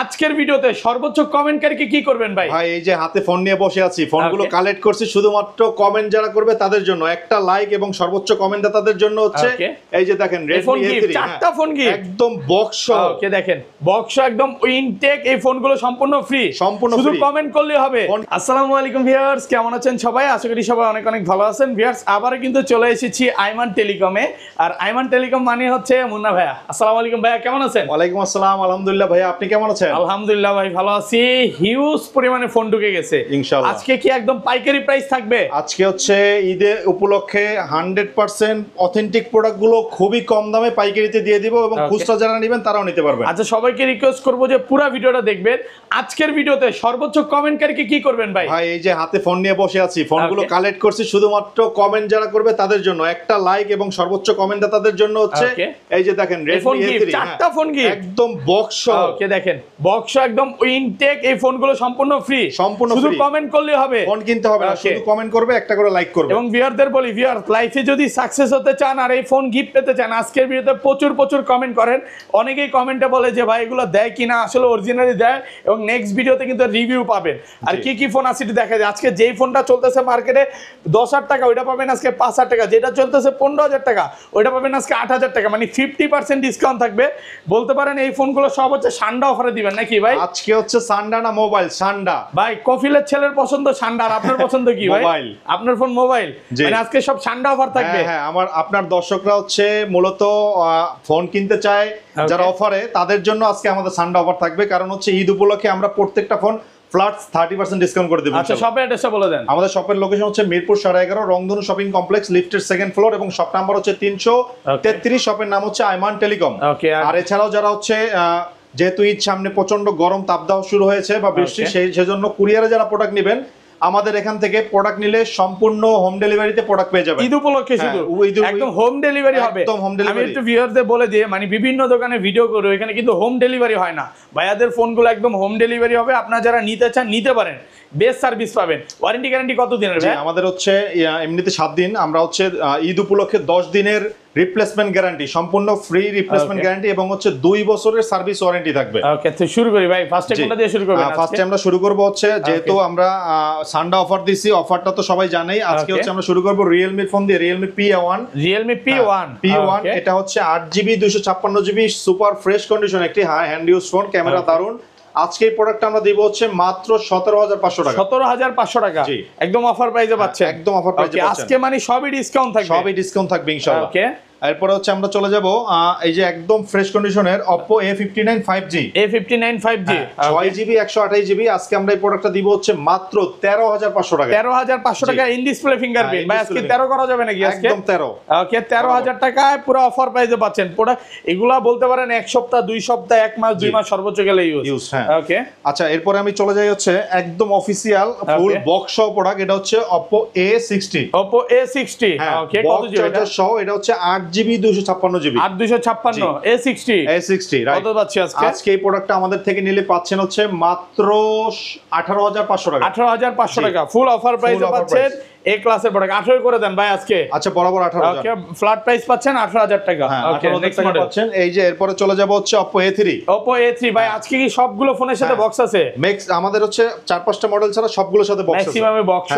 আজকের ভিডিওতে সর্বোচ্চ কমেন্টকারীকে কি করবেন ভাই? ভাই এই যে হাতে ফোন নিয়ে বসে আছি, ফোনগুলো কালেক্ট করছি শুধুমাত্র কমেন্ট যারা করবে তাদের জন্য, একটা লাইক এবং সর্বোচ্চ কমেন্ট তাদের জন্য হচ্ছে এই যে দেখেন Redmi A3 চারটা ফোন গিফট একদম বক্স সহ। ওকে দেখেন বক্স একদম ইনটেক, এই ফোনগুলো সম্পূর্ণ ফ্রি, শুধু কমেন্ট করলেই হবে। আসসালামু আলাইকুম ভিউয়ার্স, কেমন আছেন সবাই? আশা করি সবাই অনেক অনেক ভালো আছেন। ভিউয়ার্স আবারও কিন্তু চলে এসেছি আইমান টেলিকমে, আর আইমান টেলিকম মানে হচ্ছে মুন্না ভাইয়া। আসসালামু আলাইকুম ভাইয়া, কেমন আছেন? ওয়ালাইকুম আসসালাম, আলহামদুলিল্লাহ ভাইয়া, আপনি কেমন আছেন? আলহামদুলিল্লাহ ভাই ভালো আছি। হিউজ পরিমাণে ফোন ঢুকে গেছে ইনশাআল্লাহ। আজকে কি একদম পাইকারি প্রাইস থাকবে? আজকে হচ্ছে ঈদের উপলক্ষে 100% অথেন্টিক প্রোডাক্টগুলো খুবই কম দামে পাইকারিতে দিয়ে দিব, এবং খুচরা যারা নেবেন তারাও নিতে পারবেন। আচ্ছা, সবাইকে রিকোয়েস্ট করব যে পুরো ভিডিওটা দেখবেন। আজকের ভিডিওতে সর্বোচ্চ কমেন্টকারীকে কি করবেন ভাই? ভাই এই যে হাতে ফোন নিয়ে বসে আছি, ফোনগুলো কালেক্ট করছি শুধুমাত্র কমেন্ট যারা করবে তাদের জন্য, একটা লাইক এবং সর্বোচ্চ কমেন্ট তাদের জন্য হচ্ছে এই যে দেখেন Redmi A3 চারটা ফোন গিফট একদম বক্স সহ। ওকে দেখেন বক্স একদম ইনটেক, এই ফোনগুলো সম্পূর্ণ ফ্রি, শুধু কমেন্ট করলেই হবে, ফোন কিনতে হবে না, শুধু কমেন্ট করবে, একটা করে লাইক করবে। এবং ভিউয়ারদের বলি, ভিউয়ার লাইফে যদি সাকসেস হতে চান আর এই ফোন গিফট পেতে চান, আজকের ভিডিওতে প্রচুর প্রচুর কমেন্ট করেন। অনেকেই কমেন্টে বলে যে ভাই এগুলো দেয় কিনা, আসলে অরিজিনালি দেয়, এবং নেক্সট ভিডিওতে কিন্তু রিভিউ পাবেন। আর কি কি ফোন আছে দেখা যায়। আজকে যেই ফোনটা চলতেছে মার্কেটে 10,000 টাকা, ওইটা পাবেন আজকে 5,000 টাকা। যেটা চলতেছে 15,000 টাকা, ওইটা পাবেন আজকে 8,000 টাকা, মানে 50% ডিসকাউন্ট থাকবে। বলতে পারেন এই ফোনগুলো সব হচ্ছে সান্ডা অফারে দিবেন নাকি ভাই? আজকে হচ্ছে সান্ডা না মোবাইল, সান্ডা ভাই। কফিলের ছেলের পছন্দ সান্ডা, আর আপনার পছন্দ কি ভাই? মোবাইল। আপনার ফোন মোবাইল, মানে আজকে সব সান্ডা অফার থাকবে। হ্যাঁ, আপনার দর্শকরা হচ্ছে মূলত ফোন কিনতে চায় যারা অফারে, তাদের জন্য আজকে আমাদের সান্ডা অফার থাকবে। কারণ হচ্ছে ঈদ উপলক্ষে আমরা প্রত্যেকটা ফোন ফ্ল্যাট 30% ডিসকাউন্ট করে দেব। আচ্ছা, শপের অ্যাড্রেসটা বলে দেন। আমাদের শপের লোকেশন হচ্ছে মিরপুর 11.5 রংধনু শপিং কমপ্লেক্স, লিফটের 2nd ফ্লোর, এবং শপ নাম্বার হচ্ছে 333। শপের নাম হচ্ছে আইমান টেলিকম। আর এছাড়াও যারা হচ্ছে যেহেতু ঈদ সামনে, প্রচন্ড গরম তাপদাহ শুরু হয়েছে বা বৃষ্টি, সেজন্য কুরিয়ারে যারা প্রোডাক্ট নেবেন আমাদের এখান থেকে প্রোডাক্ট নিলে সম্পূর্ণ হোম ডেলিভারিতে প্রোডাক্ট পেয়ে যাবেন। ঈদ উপলক্ষে শুধু একদম হোম ডেলিভারি হবে। আমি একটু ভিউয়ারদের বলে দিই, মানে বিভিন্ন দোকানে ভিডিও করে, এখানে কিন্তু হোম ডেলিভারি হয় না। ভাইয়াদের ফোনগুলো একদম হোম ডেলিভারি হবে। আপনারা যারা নিতে চান নিতে পারেন, বেস্ট সার্ভিস পাবেন। ওয়ারেন্টি গ্যারান্টি কত দিনের ভাই? আমাদের হচ্ছে এমনিতে 7 দিন, আমরা হচ্ছে ঈদ উপলক্ষে 10 দিনের রিপ্লেসমেন্ট গ্যারান্টি, সম্পূর্ণ ফ্রি রিপ্লেসমেন্ট গ্যারান্টি, এবং হচ্ছে 2 বছরের সার্ভিস ওয়ারেন্টি থাকবে। ওকে, তো শুরু করি ভাই। ফার্স্টে কোনটা দিয়ে শুরু করবেন? ফার্স্টে আমরা শুরু করব হচ্ছে, যেহেতু আমরা সান্ডা অফার দিছি, অফারটা তো সবাই জানেই। আজকে হচ্ছে আমরা শুরু করব Realme ফোন দিয়ে, Realme P1। এটা হচ্ছে 8GB 256GB super fresh condition, একটি হ্যান্ড ইউজ ফোন, ক্যামেরা দারুন। আজকে এই প্রোডাক্টটা আমরা দিব হচ্ছে মাত্র 17,500 টাকা। 17,500 টাকা একদম অফার প্রাইসে পাচ্ছেন। একদম অফার প্রাইসে পাচ্ছেন। আজকে মানে সবই ডিসকাউন্ট থাকবে, সবই ডিসকাউন্ট থাকবে ইনশাআল্লাহ। ওকে, এরপরে হচ্ছে আমরা চলে যাব এই যে একদম ফ্রেশ কন্ডিশনের Oppo A59 5G। 6GB 128GB। আজকে আমরা এই প্রোডাক্টটা দিব হচ্ছে মাত্র 13,500 টাকা। 13,500 টাকা ইন ডিসপ্লে ফিঙ্গারপ্রিন্ট। ভাই আজকে 13 করা যাবে নাকি? আজকে একদম 13। ওকে, 13,000 টাকায় পুরো অফার প্রাইসে পাচ্ছেন প্রোডাক্ট। এগুলা বলতে পারেন 1 সপ্তাহ 2 সপ্তাহ 1 মাস 2 মাস সর্বোচ্চ গেলে ইউজ। হ্যাঁ, ওকে। আচ্ছা, এরপরে আমি চলে যাই হচ্ছে একদম অফিশিয়াল ফুল বক্স সহ প্রোডাক্ট। এটা হচ্ছে Oppo A60। Oppo A60 ওকে, কত জিবি এটা? সহ এটা হচ্ছে 8GB 256GB। 8 256 A60 right. কত পাচ্ছি আজকে? আজকে এই প্রোডাক্টটা আমাদের থেকে নিলে পাচ্ছেন হচ্ছে মাত্র 18,500 টাকা। 18,500 টাকা ফুল অফার প্রাইসে পাচ্ছেন। এ ক্লাসের প্রোডাক্ট 18 করে দেন ভাই আজকে। আচ্ছা, বরাবর 18,000। ওকে, ফ্ল্যাট প্রাইস পাচ্ছেন 18,000 টাকা। ওকে, নেক্সট মডেল পাচ্ছেন। এই যে এরপরে চলে যাব হচ্ছে Oppo A3। Oppo A3 ভাই আজকে কি সবগুলো ফোনের সাথে বক্স আছে? আমাদের হচ্ছে 4-5টা মডেল ছাড়া সবগুলোর সাথে বক্স আছে, ম্যাক্সিমামে বক্স।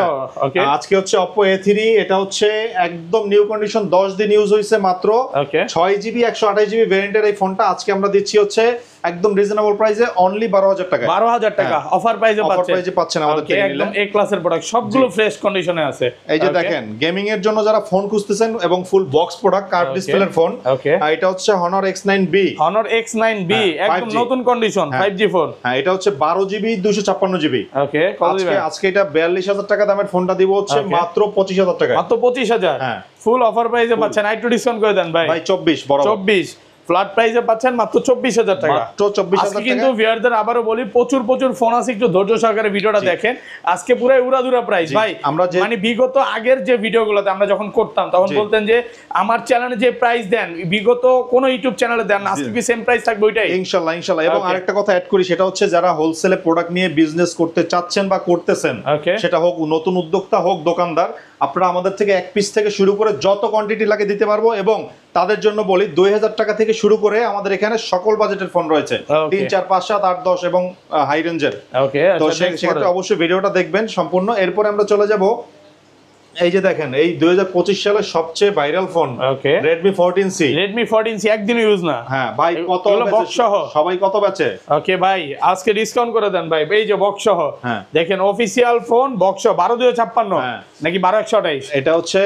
ওকে, আজকে হচ্ছে Oppo A3। এটা হচ্ছে একদম নিউ কন্ডিশন, 10 দিন ইউজ হইছে মাত্র। 6GB 128GB ভেরিয়েন্টের এই ফোনটা আজকে আমরা দিচ্ছি হচ্ছে একদম রিজনেবল প্রাইসে, অনলি 12,000 টাকা। 12,000 টাকা অফার প্রাইসে পাচ্ছেন আমাদের থেকে নিলে। একদম এ ক্লাসের প্রোডাক্ট, সবগুলো ফ্রেশ কন্ডিশনে আছে। এই যে দেখেন, গেমিং এর জন্য যারা ফোন খুঁজতেছেন এবং ফুল বক্স প্রোডাক্ট, কার্ভ ডিসপ্লের ফোন, এটা হচ্ছে Honor X9B। Honor X9B একদম নতুন কন্ডিশন 5G ফোন। হ্যাঁ, এটা হচ্ছে 12GB 256GB। ওকে, কত দিবেন আজকে এটা 42,000 টাকা দামের ফোনটা দিব হচ্ছে মাত্র 25,000 টাকা। মাত্র 25,000 ফুল অফার প্রাইসে পাচ্ছেন। একটু ডিসকাউন্ট করে দেন ভাই। 24 বরাবর 24 ফ্ল্যাট প্রাইসে পাচ্ছেন মাত্র 24,000 টাকা। মাত্র 24,000 টাকা। কিন্তু ভিউয়ারদের আবারো বলি, প্রচুর প্রচুর ফোন আছে, একটু ধৈর্য সহকারে ভিডিওটা দেখেন। আজকে পুরো উড়াধুরা প্রাইস ভাই। আমরা মানে বিগত আগের যে ভিডিওগুলোতে আমরা যখন করতাম তখন বলতেন যে আমার চ্যানেলে যে প্রাইস দেন বিগত কোন ইউটিউব চ্যানেলে দেন না, আজকে কি সেম প্রাইস থাকবে ওইটাই ইনশাআল্লাহ। এবং আরেকটা কথা অ্যাড করি, সেটা হচ্ছে যারা হোলসেলে প্রোডাক্ট নিয়ে বিজনেস করতে চাচ্ছেন বা করতেছেন, সেটা হোক নতুন উদ্যোক্তা হোক দোকানদার, আপনারা আমাদের থেকে 1 পিস থেকে শুরু করে যত কোয়ান্টিটি লাগে দিতে পারবো, এবং তাদের জন্য বলি 2000 টাকা থেকে শুরু করে আমাদের এখানে সকল বাজেটের ফোন রয়েছে, 3, 4, 5, 7, 8, 10 এবং হাই রেঞ্জের। ওকে, তো সেক্ষেত্রে অবশ্যই ভিডিওটা দেখবেন সম্পূর্ণ। এরপরে আমরা চলে যাব, এই যে দেখেন এই 2025 সালের সবচেয়ে viral phone Redmi 14C। Redmi 14C একদিনও ইউজ না। হ্যাঁ ভাই, কত বক্স সহ সবাই কত বেচে? ওকে ভাই, আজকে ডিসকাউন্ট করে দেন ভাই, এই যে বক্স সহ দেখেন অফিশিয়াল ফোন বক্স 12256 নাকি 12128? এটা হচ্ছে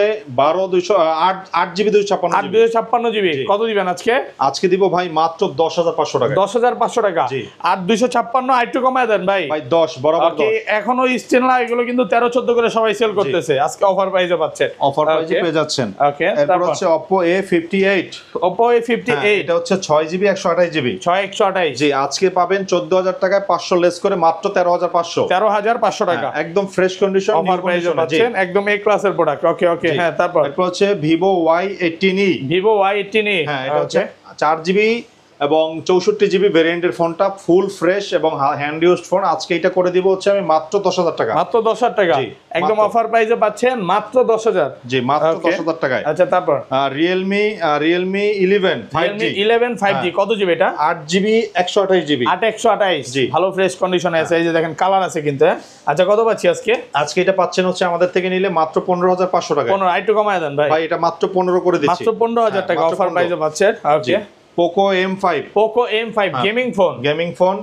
8GB 256GB। কত দিবেন আজকে? আজকে দিব ভাই মাত্র 10500 টাকা। 10500 টাকা। আর 256 আরেকটু কমায় দেন ভাই। ভাই 10 বরাবর 10। এখনো স্টিল না, এগুলো কিন্তু 13-14 করে সবাই সেল করতেছে, আজকে অফার প্রাইসে পাচ্ছেন। অফার প্রাইসে পেয়ে যাচ্ছেন। ওকে, তারপর হচ্ছে Oppo A58। Oppo A58 এটা হচ্ছে 6GB 128GB। 6128। জি, আজকে পাবেন 14000 টাকায় 500 লেস করে মাত্র 13500। 13500 টাকা একদম ফ্রেশ কন্ডিশন, অফার প্রাইসে পাচ্ছেন, একদম এ ক্লাসের প্রোডাক্ট। ওকে ওকে, হ্যাঁ তারপর হচ্ছে Vivo Y18e। Vivo Y18e, হ্যাঁ এটা হচ্ছে 4GB এবং 64GB ভেরিয়েন্টের ফোনটা, ফুল ফ্রেশ এবং হ্যান্ড ইউজড ফোন। আজকে এটা করে দিব হচ্ছে আমি মাত্র 10000 টাকা। মাত্র 10000 টাকা, একদম অফার প্রাইসে পাচ্ছেন মাত্র 10000। জি, মাত্র 10000 টাকায়। আচ্ছা, তারপর Realme 11 5G। 11 5G কত জিবি এটা? 8GB 128GB। 8128। ভালো ফ্রেশ কন্ডিশনে আছে, এই যে দেখেন কালার আছে কিন্তু। আচ্ছা, কত পাচ্ছি আজকে? আজকে এটা পাচ্ছেন হচ্ছে আমাদের থেকে নিলে মাত্র 15500 টাকা। 15, আরেকটু কমায় দেন ভাই। ভাই এটা মাত্র 15 করে দিচ্ছি, মাত্র 15000 টাকা অফার প্রাইসে পাচ্ছেন। ওকে, Poco M5। Poco M5 gaming phone.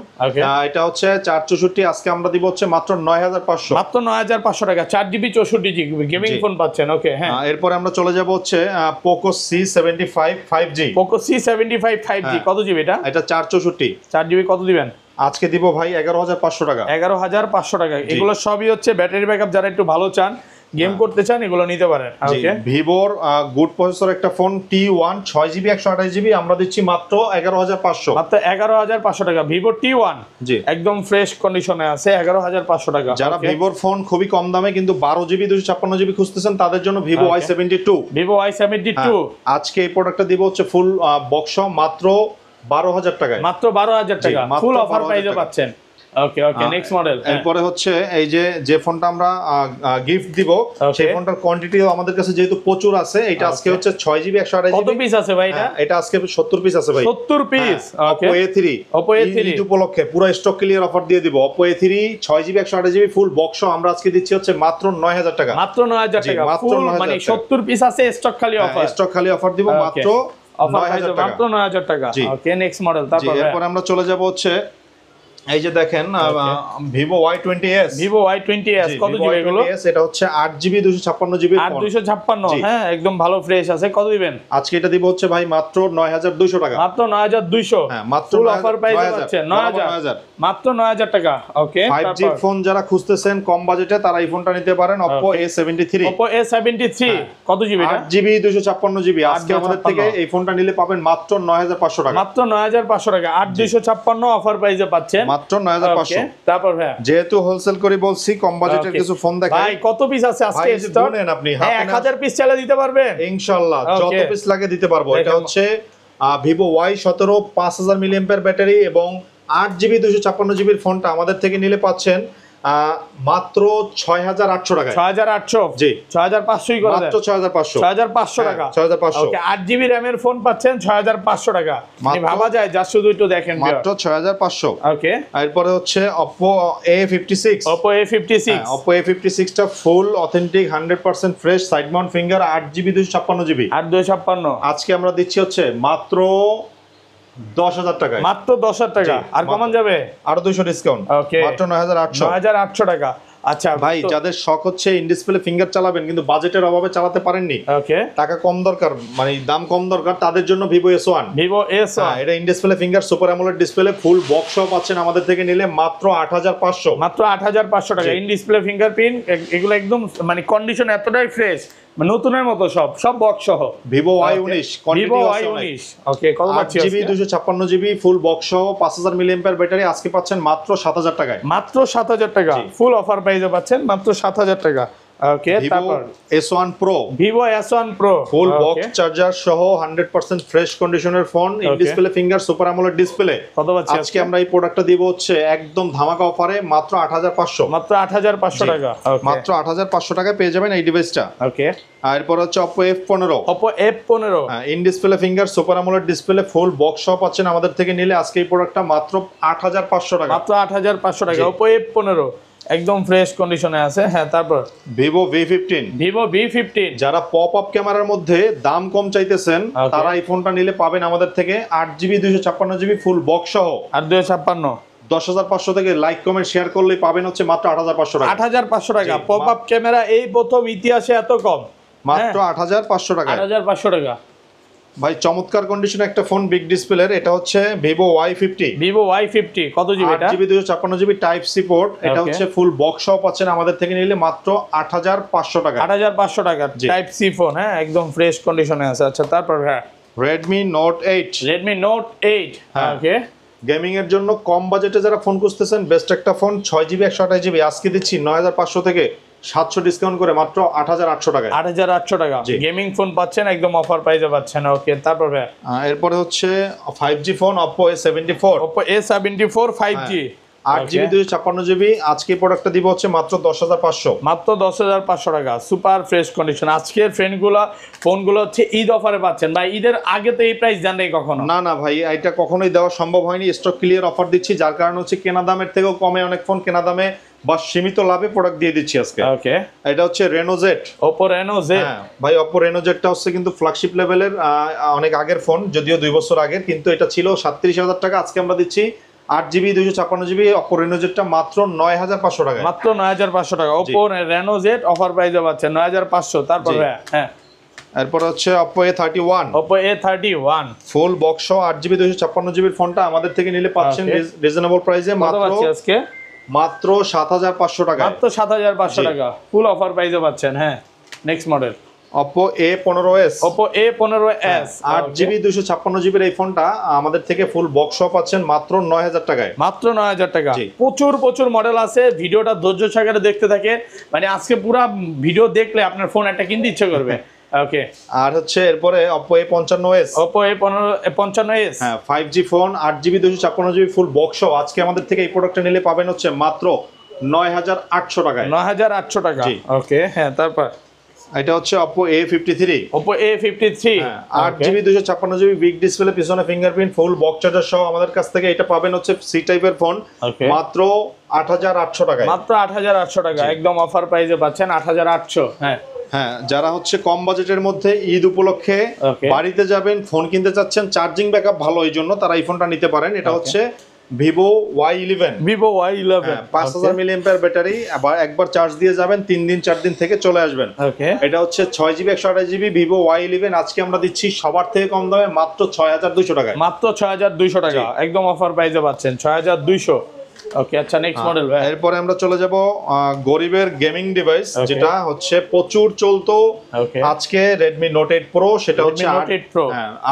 এটা হচ্ছে 464, আজকে আমরা দিব হচ্ছে মাত্র 9500। মাত্র 9500 টাকা, 4GB 64GB গেমিং ফোন পাচ্ছেন। ওকে, হ্যাঁ। এরপর আমরা চলে যাব হচ্ছে Poco C75 5G। Poco C75 5G কত জিবি এটা? এটা 464, 4GB কত দিবেন? আজকে দিব ভাই 11500 টাকা। 11500 টাকা। এগুলো সবই হচ্ছে ব্যাটারি ব্যাকআপ, যারা একটু ভালো চান, গেম করতে চান, এগুলো নিতে পারেন। ওকে, ভিভোর গুড প্রসেসর একটা ফোন T1 6GB 128GB আমরা দিচ্ছি মাত্র 11500। মাত্র 11500 টাকা। ভিভো T1 জি, একদম ফ্রেশ কন্ডিশনে আছে, 11500 টাকা। যারা ভিভোর ফোন খুবই কম দামে কিন্তু 12GB 256GB খুঁজতেছেন, তাদের জন্য ভিভো Y72। ভিভো Y72 আজকে এই প্রোডাক্টটা দিব হচ্ছে ফুল বক্স মাত্র 12000 টাকায়। মাত্র 12000 টাকা ফুল অফার প্রাইসে পাচ্ছেন। ওকে ওকে, নেক্সট মডেল। এরপরে হচ্ছে এই যে ফোনটা আমরা গিফট দিব, সেই ফোনটার কোয়ান্টিটিও আমাদের কাছে যেহেতু প্রচুর আছে, এটা আজকে হচ্ছে 6GB 128GB। কত পিস আছে ভাই এটা? এটা আজকে 70 পিস আছে ভাই। 70 পিস। ওকে, Oppo A3 ঈদ উপলক্ষে পুরো স্টক ক্লিয়ার অফার দিয়ে দিব। Oppo A3 6GB 128GB full box আমরা আজকে দিচ্ছি হচ্ছে মাত্র 9000 টাকা। মাত্র 9000 টাকা ফুল, মানে 70 পিস আছে, স্টক খালি অফার। স্টক খালি অফার দিব মাত্র অফার প্রাইস মাত্র 9000 টাকা। ওকে, নেক্সট মডেল। তারপর এরপর আমরা চলে যাব হচ্ছে এই যে দেখেন Vivo Y20s। Vivo Y20s কত জিবি এগুলো? এটা হচ্ছে 8GB 256GB। 8256, হ্যাঁ একদম ভালো ফ্রেশ আছে। কত দিবেন আজকে? এটা দিব হচ্ছে ভাই মাত্র 9200 টাকা। মাত্র 9200। হ্যাঁ, মাত্র অফার প্রাইসে পাচ্ছেন 9000, মাত্র 9000 টাকা। ওকে, 5G ফোন যারা খুঁজতেছেন কম বাজেটে, তারা এই ফোনটা নিতে পারেন, Oppo A73। Oppo A73 কত জিবি এটা? 8GB 256GB। আজকে আমাদের থেকে এই ফোনটা নিলে পাবেন মাত্র 9500 টাকা। মাত্র 9500 টাকা, 8256 অফার প্রাইসে পাচ্ছেন মাত্র 9500। তারপর ভাই, যেহেতু হোলসেল করে বলছি কম বাজেটের কিছু ফোন দেখাই। ভাই কত পিস আছে আজকে স্টক? আপনি 1000 পিস চাইলে দিতে পারবেন ইনশাআল্লাহ, যত পিস লাগে দিতে পারবো। এটা হচ্ছে Vivo Y17 5000 mAh ব্যাটারি এবং 8GB 256GB ফোনটা আমাদের থেকে নিলে পাচ্ছেন মাত্র 6800 টাকা। 6800? জি, 6500ই করে দেন। মাত্র 6500। 6500 টাকা। 6500। ওকে, 8GB RAM এর ফোন পাচ্ছেন 6500 টাকা। মানে ভাবা যায়, যা শুধু একটু দেখেন, মাত্র 6500। ওকে, এরপর হচ্ছে Oppo A56। Oppo A56। Oppo A56 টা ফুল authentic 100% fresh side Mount finger 8GB 256GB। 8256 আজকে আমরা দিচ্ছি হচ্ছে মাত্র 10000 টাকায়। মাত্র 10000 টাকা। আর কমান যাবে? আরো 200 ডিসকাউন্ট। ওকে, মাত্র 9800। 9800 টাকা। আচ্ছা ভাই, যাদের শখ হচ্ছে ইন ডিসপ্লে ফিঙ্গার চালাবেন কিন্তু বাজেটের অভাবে চালাতে পারেননি, ওকে, টাকা কম দরকার, মানে দাম কম দরকার, তাদের জন্য Vivo S1। Vivo S1 এটা in display finger super AMOLED display full box সহ পাচ্ছেন আমাদের থেকে নিলে মাত্র 8500। মাত্র 8500 টাকা। ইন ডিসপ্লে ফিঙ্গারপ্রিন্ট, এগুলো একদম মানে কন্ডিশন এতটাই ফ্রেশ, নতুনের মতো, সব বক্স সহ। Vivo Y19 Vivo Y19। ওকে, কত পাচ্ছি? 8GB 256GB ফুল বক্স সহ 5000 mAh ব্যাটারি আজকে পাচ্ছেন মাত্র 7000 টাকায়। মাত্র 7000 টাকা ফুল অফার প্রাইসে পাচ্ছেন মাত্র 7000 টাকা। ওকে Vivo তারপর S1 Pro Vivo S1 Pro ফুল বক্স চার্জার সহ 100% ফ্রেশ কন্ডিশনের phone, in display finger super AMOLED display. কত পাচ্ছি আজকে আমরা এই প্রোডাক্টটা দিব হচ্ছে একদম ধামাকা অফারে মাত্র 8500, মাত্র 8500 টাকা। ওকে মাত্র 8500 টাকায় পেয়ে যাবেন এই ডিভাইসটা। ওকে এরপর হচ্ছে Oppo F15, Oppo F15 in display finger super AMOLED display full box সহ পাচ্ছেন আমাদের থেকে নিলে আজকে এই প্রোডাক্টটা মাত্র 8500 টাকা, মাত্র 8500 টাকা। Oppo F15 একদম ফ্রেশ কন্ডিশনে আছে। হ্যাঁ তারপর Vivo V15, Vivo V15 যারা পপ আপ ক্যামেরার মধ্যে দাম কম চাইতেছেন তারা এই ফোনটা নিলে পাবেন আমাদের থেকে 8GB 256GB ফুল বক্স সহ আর 256 10,500 থেকে লাইক কমেন্ট শেয়ার করলেই পাবেন হচ্ছে মাত্র 8500 টাকা। 8500 টাকা পপ আপ ক্যামেরা এই প্রথম ইতিহাসে এত কম, মাত্র 8500 টাকা। 8500 টাকা ভাই চমৎকার কন্ডিশনে একটা ফোন বিগ ডিসপ্লের, এটা হচ্ছে Vivo Y50, Vivo Y50 কত জিবি এটা? 8GB 256GB type C port, এটা হচ্ছে ফুল বক্স সহ পাচ্ছেন আমাদের থেকে নিলে মাত্র 8500 টাকা। 8500 টাকা টাইপ সি ফোন, হ্যাঁ একদম ফ্রেশ কন্ডিশনে আছে। আচ্ছা তারপর হ্যাঁ Redmi Note 8, Redmi Note 8 ওকে গেমিং এর জন্য কম বাজেটে যারা ফোন খুঁজতেছেন বেস্ট একটা ফোন 6GB 128GB আজকে দিচ্ছি 9500 থেকে 700 ডিসকাউন্ট করে মাত্র 8800 টাকায়। 8800 টাকা গেমিং ফোন পাচ্ছেন একদম অফার প্রাইসে পাচ্ছেন। ওকে তারপর এরপরে হচ্ছে 5G phone Oppo A74, Oppo A74 5G 8GB 256GB আজকে প্রোডাক্টটা দিব হচ্ছে মাত্র 10500, মাত্র 10500 টাকা সুপার ফ্রেশ কন্ডিশন। আজকের ফোনগুলো হচ্ছে ঈদ অফারে পাচ্ছেন ভাই, ঈদের আগে তো এই প্রাইস জান নাই কখনো। না ভাই এটা কখনোই দেওয়া সম্ভব হয়নি, স্টক ক্লিয়ার অফার দিচ্ছি যার কারণে হচ্ছে কেনা দামের থেকেও কমে অনেক ফোন কেনা দামে বা সীমিত লাভে প্রোডাক্ট দিয়ে দিচ্ছি আজকে। ওকে এটা হচ্ছে Reno Z, Oppo Reno Z। হ্যাঁ ভাই Oppo Reno Z টা হচ্ছে কিন্তু ফ্ল্যাগশিপ লেভেলের অনেক আগের ফোন, যদিও 2 বছর আগের, কিন্তু এটা ছিল 37000 টাকা। আজকে আমরা দিচ্ছি 8GB 256GB Oppo Reno Z টা মাত্র 9500 টাকা, মাত্র 9500 টাকা Oppo Reno Z অফার প্রাইসে পাচ্ছেন 9500। তারপর হ্যাঁ এরপর হচ্ছে Oppo A31, Oppo A31 full box সহ 8GB 256GB এর ফোনটা আমাদের থেকে নিলে পাচ্ছেন রিজনেবল প্রাইসে মাত্র 7500 টাকা, মাত্র 7500 টাকা ফুল অফার প্রাইসে পাচ্ছেন। হ্যাঁ next model Oppo A15s, Oppo A15s 8GB 256GB এর এই ফোনটা আমাদের থেকে ফুল বক্স সহ পাচ্ছেন মাত্র 9000 টাকায়, মাত্র 9000 টাকা। প্রচুর মডেল আছে, ভিডিওটা ধৈর্য সহকারে দেখতে থাকে, মানে আজকে পুরো ভিডিও দেখলে আপনার ফোন একটা কিনতে ইচ্ছে করবে। ওকে আর হচ্ছে এরপরে Oppo A55s, Oppo A55s 5G phone 8GB 256GB full box সহ আজকে আমাদের থেকে এই প্রোডাক্টটা নিলে পাবেন হচ্ছে মাত্র 9800 টাকায়, 9800 টাকা। ওকে হ্যাঁ তারপর এটা হচ্ছে Oppo A53, Oppo A53 8GB 256GB big display, পিছনে ফিঙ্গারপ্রিন্ট, ফুল বক্স চার্জার সহ আমাদের কাছ থেকে এটা পাবেন হচ্ছে সি টাইপের ফোন মাত্র 8800 টাকায়, মাত্র 8800 টাকা একদম অফার প্রাইসে পাচ্ছেন 8800। হ্যাঁ যারা হচ্ছে কম বাজেটের মধ্যে ঈদ উপলক্ষে বাড়িতে যাবেন, ফোন কিনতে চাচ্ছেন, চার্জিং ব্যাকআপ ভালো এই জন্য তারা এই ফোনটা নিতে পারেন। এটা হচ্ছে Vivo Y11, 5000 mAh ব্যাটারি, আবার একবার চার্জ দিয়ে যাবেন 3 দিন 4 দিন থেকে চলে আসবেন। এটা হচ্ছে 6GB 128GB Vivo Y11 আজকে আমরা দিচ্ছি সবার থেকে কম দামে মাত্র 6200 টাকায়, মাত্র 6200 টাকা একদম অফার প্রাইসে পাচ্ছেন 6200। ওকে আচ্ছা নেক্সট মডেল ভাই। এরপরে আমরা চলে যাব গরিবের গেমিং ডিভাইস, যেটা হচ্ছে প্রচুর চলতো আজকে Redmi Note 8 Pro, সেটা হচ্ছে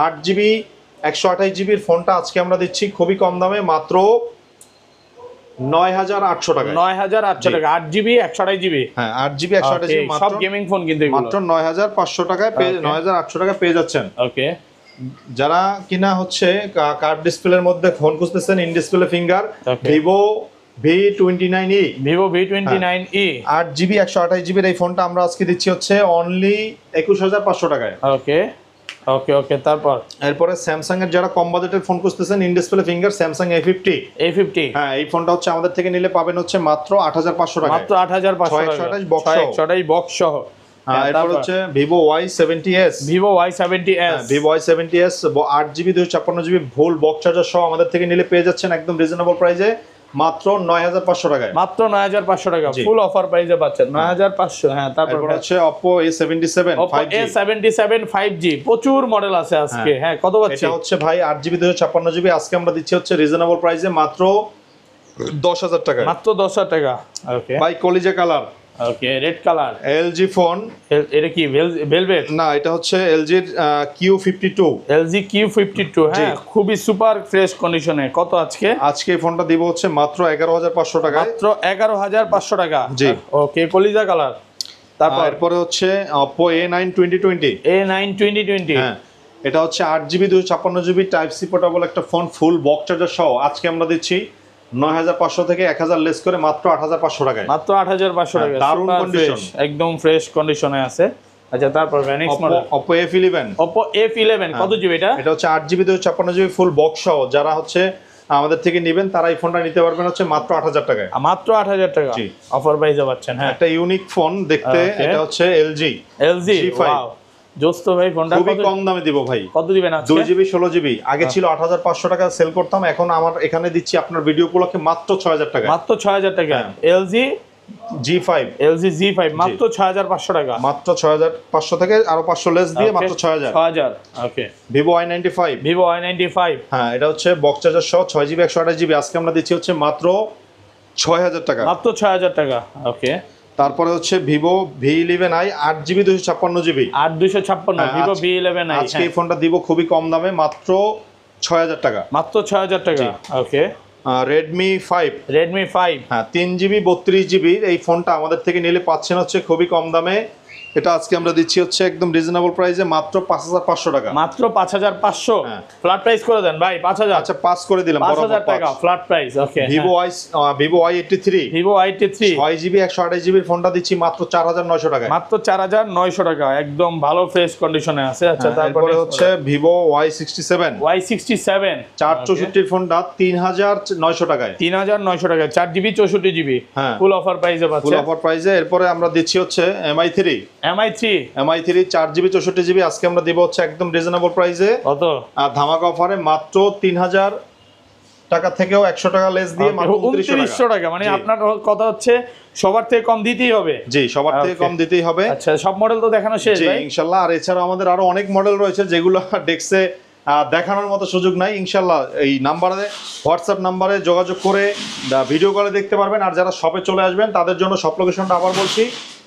8GB 128GB এর ফোনটা আজকে আমরা দিচ্ছি খুবই কম দামে মাত্র 9800 টাকা, 9800 টাকা 8GB 128GB 8GB 128GB সব গেমিং ফোন কিন্তু মাত্র 9500 টাকায় 9800 টাকা পেয়ে যাচ্ছেন। ওকে যারা কিনা হচ্ছে কার্ভ ডিসপ্লের মধ্যে ফোন খুঁজতেছেন in display finger, Vivo V29e, Vivo V29e 8GB 128GB এই ফোনটা আমরা আজকে দিচ্ছি হচ্ছে অনলি 21500 টাকায়। ওকে তারপর এরপরে স্যামসাং এর যারা কম বাজেটের ফোন খুঁজতেছেন in display finger Samsung A50, এই ফোনটা হচ্ছে আমাদের থেকে নিলে পাবেন হচ্ছে মাত্র 8500 টাকা, মাত্র 8500 টাকা 128 বক্স সহ। এরপর হচ্ছে Vivo Y70s, Vivo Y70s 8GB 256GB ফুল বক্স চার্জার সহ আমাদের থেকে নিলে পেয়ে যাচ্ছেন একদম রিজনেবল প্রাইসে মাত্র 9500 টাকায়, মাত্র 9500 টাকা ফুল অফার প্রাইসে পাচ্ছেন 9500। হ্যাঁ তারপর হচ্ছে Oppo A77 5G প্রচুর মডেল আছে আজকে। হ্যাঁ কত পাচ্ছি? এটা হচ্ছে ভাই 8GB 256GB আজকে আমরা দিচ্ছি হচ্ছে রিজনেবল প্রাইসে মাত্র 10000 টাকা, মাত্র 10000 টাকা। ওকে ভাই কলিজা colour, okay red colour LG phone, এটা কি ভেলভেট না এটা হচ্ছে LG এর Q52, LG Q52 হ্যাঁ খুবই সুপার ফ্রেশ কন্ডিশনে। কত আজকে এই ফোনটা দিব হচ্ছে মাত্র 11500 টাকা, মাত্র 11500 টাকা। জি ওকে কলিজা কালার, তারপরে হচ্ছে Oppo A9 2020। A9 2020, হ্যাঁ, এটা হচ্ছে 8GB 256GB type C portable একটা ফোন, ফুল বক্স চার্জার সহ। আজকে আমরা দিচ্ছি 9500 থেকে 1000 লেস করে মাত্র 8500 টাকায়। মাত্র 8500 টাকা, দারুণ কন্ডিশন, একদম ফ্রেশ কন্ডিশনে আছে। আচ্ছা, তারপর next model Oppo A11। Oppo A11 কত জিবি এটা? এটা হচ্ছে 8GB 256GB ফুল বক্স সহ। যারা হচ্ছে আমাদের থেকে নেবেন তারা এই ফোনটা নিতে পারবেন হচ্ছে মাত্র 8000 টাকায়। মাত্র 8000 টাকা অফার প্রাইসে পাচ্ছেন। হ্যাঁ, একটা ইউনিক ফোন দেখতে। এটা হচ্ছে LG G5। জোস্ত ভাই, ফোনটা খুবই কম দামে দিব ভাই। কত দিবেন আজকে? 2GB 16GB আগে ছিল 8500 টাকা সেল করতাম, এখন আমার এখানে দিচ্ছি আপনার ভিডিও উপলক্ষে মাত্র 6000 টাকা। মাত্র 6000 টাকা। LG G5 মাত্র 6500 টাকা। মাত্র 6500 থেকে আরো 500 লেস দিয়ে মাত্র 6000। ওকে। Vivo i95। হ্যাঁ, এটা হচ্ছে বক্স চার্জার সহ 6GB 128GB। আজকে আমরা দিচ্ছি হচ্ছে মাত্র 6000 টাকা। মাত্র 6000 টাকা। ওকে। তারপরে হচ্ছে Vivo V11i 8GB 256GB। 8256 Vivo V11i। আজকে এই ফোনটা দিব খুবই কম দামে মাত্র 6000 টাকা। মাত্র 6000 টাকা। ওকে। Redmi 5। হ্যাঁ, 3GB 32GB এই ফোনটা আমাদের থেকে নিলে পাচ্ছেন হচ্ছে খুবই কম দামে। এটা আজকে আমরা দিচ্ছি হচ্ছে একদম রিজনেবল প্রাইসে মাত্র 5500 টাকা। মাত্র 5500। ফ্ল্যাট প্রাইস করে দেন ভাই 5000। আচ্ছা, পাস করে দিলাম, 5000 টাকা ফ্ল্যাট প্রাইস। ওকে। Vivo i83।6GB 128GB এর ফোনটা দিচ্ছি মাত্র 4900 টাকায়। মাত্র 4900 টাকা, একদম ভালো ফ্রেশ কন্ডিশনে আছে। আচ্ছা, তারপরে হচ্ছে Vivo Y67। 464 এর ফোনটা 3900 টাকায়। 3900 টাকা, 4GB 64GB ফুল অফার প্রাইসে পাচ্ছেন। ফুল অফার প্রাইসে। এরপরে আমরা দিচ্ছি হচ্ছে MI3 4GB 64GB আজকে আমরা দিব হচ্ছে একদম রিজনেবল প্রাইসে। কত? আর ধামাকা অফারে মাত্র 3000 টাকা থেকেও 100 টাকা লেস দিয়ে মাত্র 2900 টাকা। মানে আপনার কথা হচ্ছে সবার থেকে কম দিতেই হবে। জি, সবার থেকে কম দিতেই হবে। আচ্ছা, সব মডেল তো দেখানো শেষ ভাই ইনশাআল্লাহ। আর এছাড়া আমাদের আরো অনেক মডেল রয়েছে যেগুলো ডেস্কে দেখানোর মতো সুযোগ নাই। ইনশাআল্লাহ এই নাম্বারে, হোয়াটসঅ্যাপ নাম্বারে যোগাযোগ করে ভিডিও কলে দেখতে পারবেন। আর যারা শপে চলে আসবেন তাদের জন্য শপ লোকেশনটা আবার বলছি,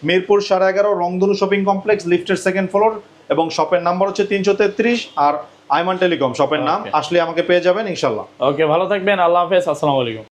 মিরপুর 11.5 রংধনু শপিং কমপ্লেক্স, লিফটের 2nd ফ্লোর, এবং শপের নাম্বার হচ্ছে 333 আর আইমান টেলিকম শপের নাম। আসলে আমাকে পেয়ে যাবেন ইনশাআল্লাহ। ওকে, ভালো থাকবেন, আল্লাহ হাফেজ, আসসালামু আলাইকুম।